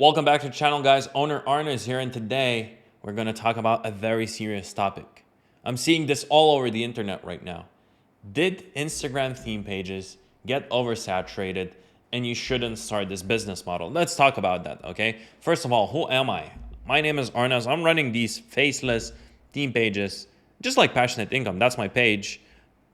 Welcome back to the channel, guys. Owner Arna is here, and today we're going to talk about a very serious topic. I'm seeing this all over the internet right now. Did Instagram theme pages get oversaturated and you shouldn't start this business model? Let's talk about that, okay? First of all, who am I? My name is Arnaz. I'm running these faceless theme pages, just like Passionate Income. That's my page.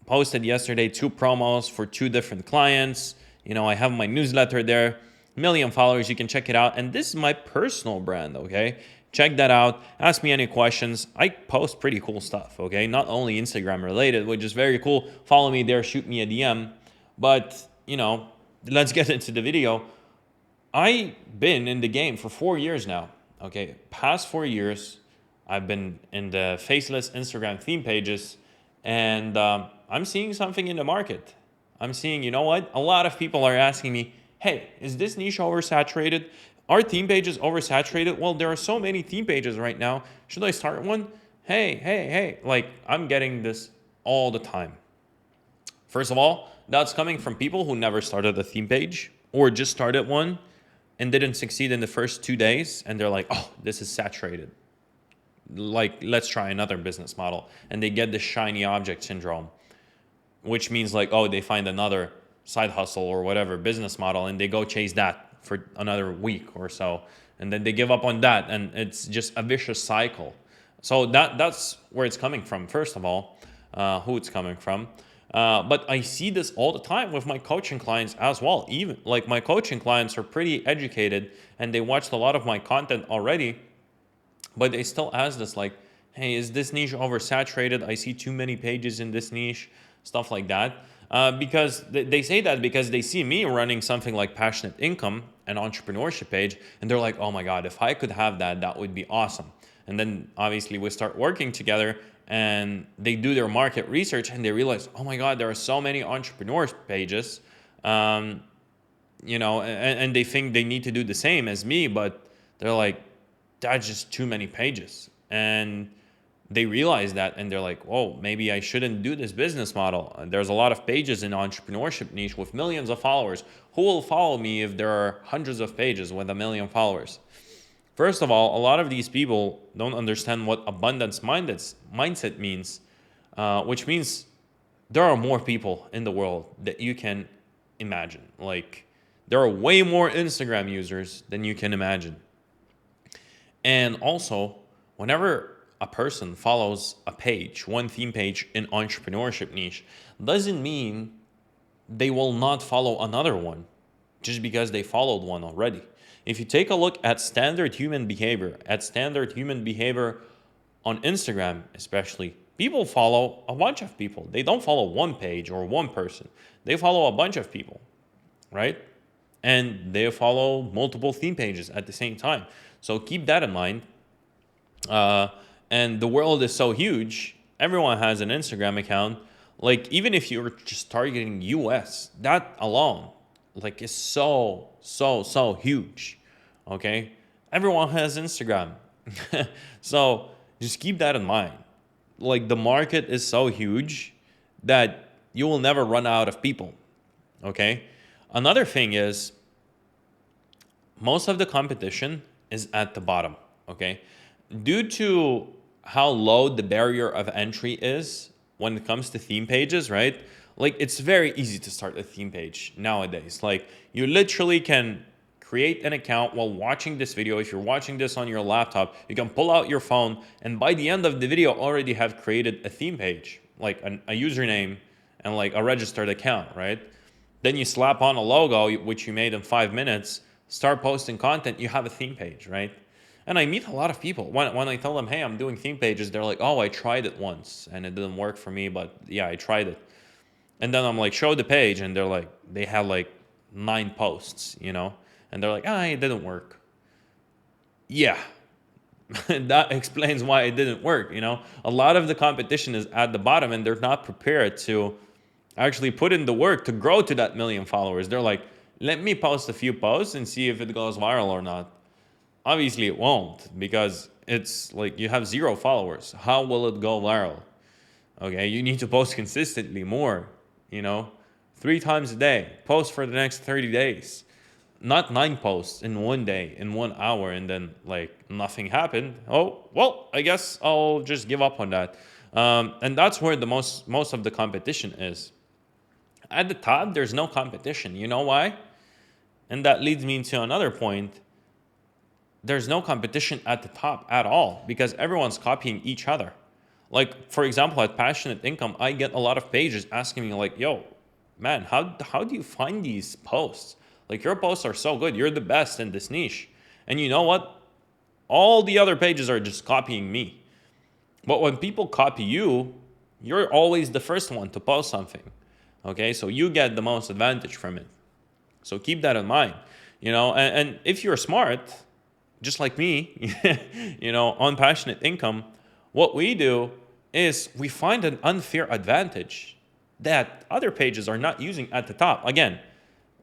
Posted yesterday 2 promos for 2 different clients. I have my newsletter there. Million followers, you can check it out. And this is my personal brand, okay? Check that out. Ask me any questions. I post pretty cool stuff, okay? Not only Instagram related, which is very cool. Follow me there, shoot me a DM. But, let's get into the video. I've been in the game for 4 years now, okay? Past 4 years, I've been in the faceless Instagram theme pages, and I'm seeing something in the market. I'm seeing, a lot of people are asking me, hey, is this niche oversaturated? Are theme pages oversaturated? Well, there are so many theme pages right now. Should I start one? Hey. Like, I'm getting this all the time. First of all, that's coming from people who never started a theme page or just started one and didn't succeed in the first 2 days. And they're like, oh, this is saturated. Like, let's try another business model. And they get the shiny object syndrome, which means like, oh, they find another side hustle or whatever business model and they go chase that for another week or so, and then they give up on that, and it's just a vicious cycle. So that's where it's coming from, first of all, who it's coming from. But I see this all the time with my coaching clients as well. Even like my coaching clients are pretty educated and they watched a lot of my content already, but they still ask this like, hey, is this niche oversaturated? I see too many pages in this niche, stuff like that. Because they say that because they see me running something like Passionate Income, an entrepreneurship page, and they're like, oh my God, if I could have that, that would be awesome. And then obviously we start working together and they do their market research and they realize, oh my God, there are so many entrepreneurs pages, and they think they need to do the same as me, but they're like, that's just too many pages. And they realize that and they're like, oh, maybe I shouldn't do this business model. There's a lot of pages in entrepreneurship niche with millions of followers. Who will follow me if there are hundreds of pages with 1 million followers? First of all, a lot of these people don't understand what abundance mindset means, which means there are more people in the world that you can imagine. Like, there are way more Instagram users than you can imagine. And also, whenever a person follows a page, one theme page in entrepreneurship niche, doesn't mean they will not follow another one just because they followed one already. If you take a look at standard human behavior on Instagram especially, people follow a bunch of people. They don't follow one page or one person. They follow a bunch of people, right? And they follow multiple theme pages at the same time. So keep that in mind. And the world is so huge, everyone has an Instagram account. Like, even if you're just targeting US, that alone, like, is so huge, okay? Everyone has Instagram. So just keep that in mind. Like, the market is so huge that you will never run out of people, okay? Another thing is, most of the competition is at the bottom, okay? Due to how low the barrier of entry is when it comes to theme pages, right? Like, it's very easy to start a theme page nowadays. Like, you literally can create an account while watching this video. If you're watching this on your laptop, you can pull out your phone and by the end of the video already have created a theme page, like a username and like a registered account, right? Then you slap on a logo, which you made in 5 minutes, start posting content, you have a theme page, right? And I meet a lot of people. When I tell them, hey, I'm doing theme pages, they're like, oh, I tried it once and it didn't work for me, but yeah, I tried it. And then I'm like, show the page, and they're like, they had like 9 posts, and they're like, it didn't work. Yeah, that explains why it didn't work, A lot of the competition is at the bottom and they're not prepared to actually put in the work to grow to that 1 million followers. They're like, let me post a few posts and see if it goes viral or not. Obviously it won't, because it's like you have 0 followers. How will it go viral? Okay, you need to post consistently more, 3 times a day. Post for the next 30 days. not 9 posts in one day, in 1 hour, and then like nothing happened. Oh, well, I guess I'll just give up on that. And that's where the most of the competition is. At the top, there's no competition. You know why? And that leads me to another point. There's no competition at the top at all because everyone's copying each other. Like, for example, at Passionate Income, I get a lot of pages asking me like, yo, man, how do you find these posts? Like, your posts are so good. You're the best in this niche. And you know what? All the other pages are just copying me. But when people copy you, you're always the first one to post something. Okay, so you get the most advantage from it. So keep that in mind. And if you're smart, just like me, on Passionate Income, what we do is we find an unfair advantage that other pages are not using at the top. Again,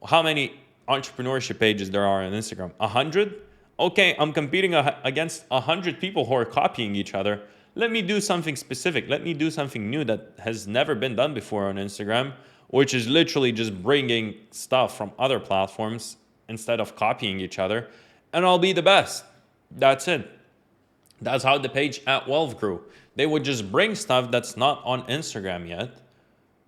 how many entrepreneurship pages there are on Instagram? 100? Okay, I'm competing against 100 people who are copying each other. Let me do something specific. Let me do something new that has never been done before on Instagram, which is literally just bringing stuff from other platforms instead of copying each other, and I'll be the best. That's it. That's how the page at Wealth grew. They would just bring stuff that's not on Instagram yet,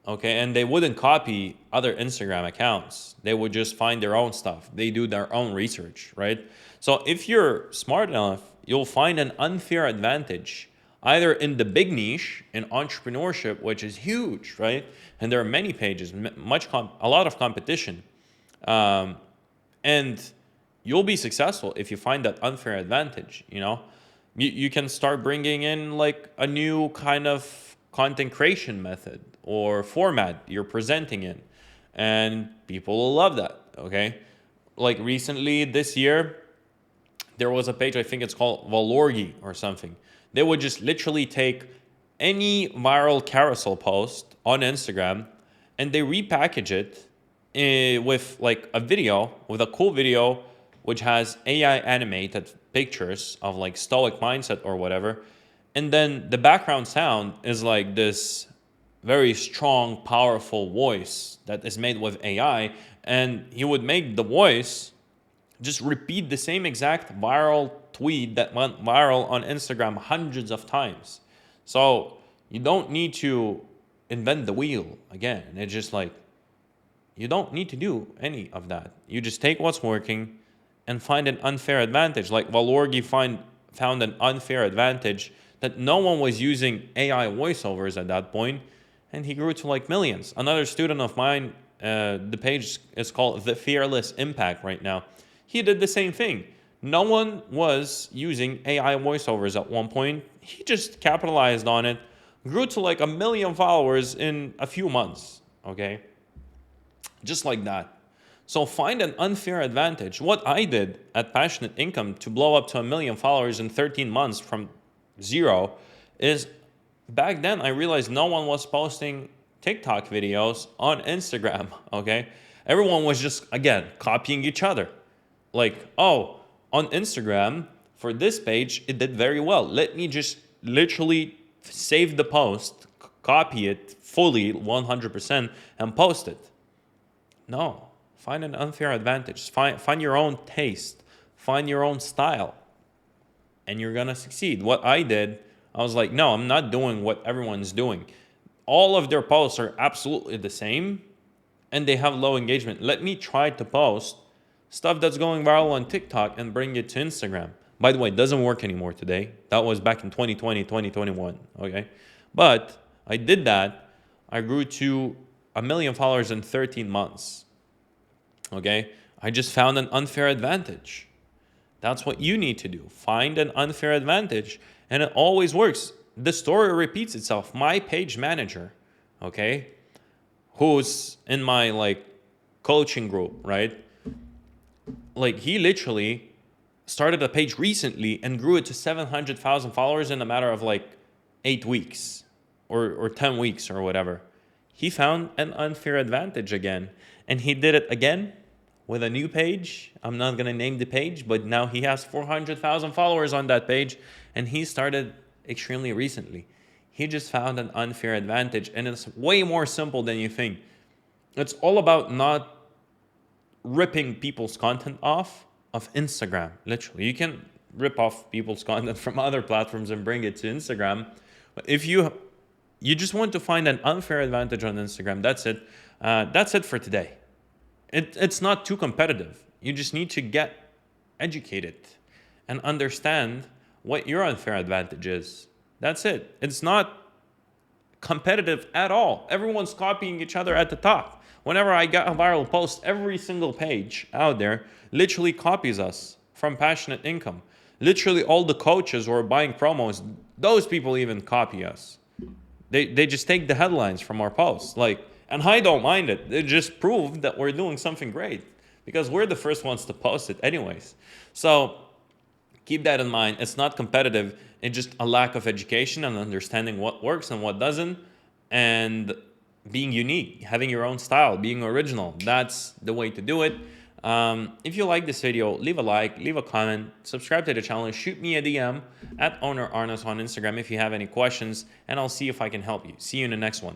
okay, and they wouldn't copy other Instagram accounts. They would just find their own stuff. They do their own research, right? So if you're smart enough, you'll find an unfair advantage either in the big niche in entrepreneurship, which is huge, right? And there are many pages, a lot of competition, and you'll be successful if you find that unfair advantage. You can start bringing in like a new kind of content creation method or format you're presenting in, and people will love that. Okay, like recently this year, there was a page, I think it's called Valorgi or something. They would just literally take any viral carousel post on Instagram and they repackage it with like a video, with a cool video, which has AI animated pictures of like stoic mindset or whatever. And then the background sound is like this very strong, powerful voice that is made with AI. And he would make the voice just repeat the same exact viral tweet that went viral on Instagram hundreds of times. So you don't need to invent the wheel again. It's just like, you don't need to do any of that. You just take what's working and find an unfair advantage. Like Valorgi found an unfair advantage that no one was using AI voiceovers at that point, and he grew to like millions. Another student of mine, the page is called The Fearless Impact right now. He did the same thing. No one was using AI voiceovers at one point. He just capitalized on it, grew to like 1 million followers in a few months, okay? Just like that. So find an unfair advantage. What I did at Passionate Income to blow up to 1 million followers in 13 months from zero is, back then I realized no one was posting TikTok videos on Instagram, okay? Everyone was just, again, copying each other. Like, oh, on Instagram, for this page, it did very well. Let me just literally save the post, copy it fully, 100%, and post it. No, find an unfair advantage. Find your own taste. Find your own style. And you're going to succeed. What I did, I was like, no, I'm not doing what everyone's doing. All of their posts are absolutely the same, and they have low engagement. Let me try to post stuff that's going viral on TikTok and bring it to Instagram. By the way, it doesn't work anymore today. That was back in 2020, 2021, okay? But I did that. I grew to 1 million followers in 13 months, okay? I just found an unfair advantage. That's what you need to do. Find an unfair advantage, and it always works. The story repeats itself. My page manager, okay, who's in my like coaching group, right? Like, he literally started a page recently and grew it to 700,000 followers in a matter of like 8 weeks or 10 weeks or whatever. He found an unfair advantage again, and he did it again with a new page. I'm not going to name the page, but now he has 400,000 followers on that page, and he started extremely recently. He just found an unfair advantage, and it's way more simple than you think. It's all about not ripping people's content off of Instagram. Literally, you can rip off people's content from other platforms and bring it to Instagram. But if you just want to find an unfair advantage on Instagram, that's it. That's it for today. It's not too competitive. You just need to get educated and understand what your unfair advantage is. That's it. It's not competitive at all. Everyone's copying each other at the top. Whenever I got a viral post, every single page out there literally copies us from Passionate Income. Literally all the coaches who are buying promos, those people even copy us. They just take the headlines from our posts. And I don't mind it. It just proved that we're doing something great because we're the first ones to post it anyways. So keep that in mind. It's not competitive. It's just a lack of education and understanding what works and what doesn't, and being unique, having your own style, being original. That's the way to do it. If you like this video, leave a like, leave a comment, subscribe to the channel, shoot me a DM at Owner Arnas on Instagram if you have any questions, and I'll see if I can help you. See you in the next one.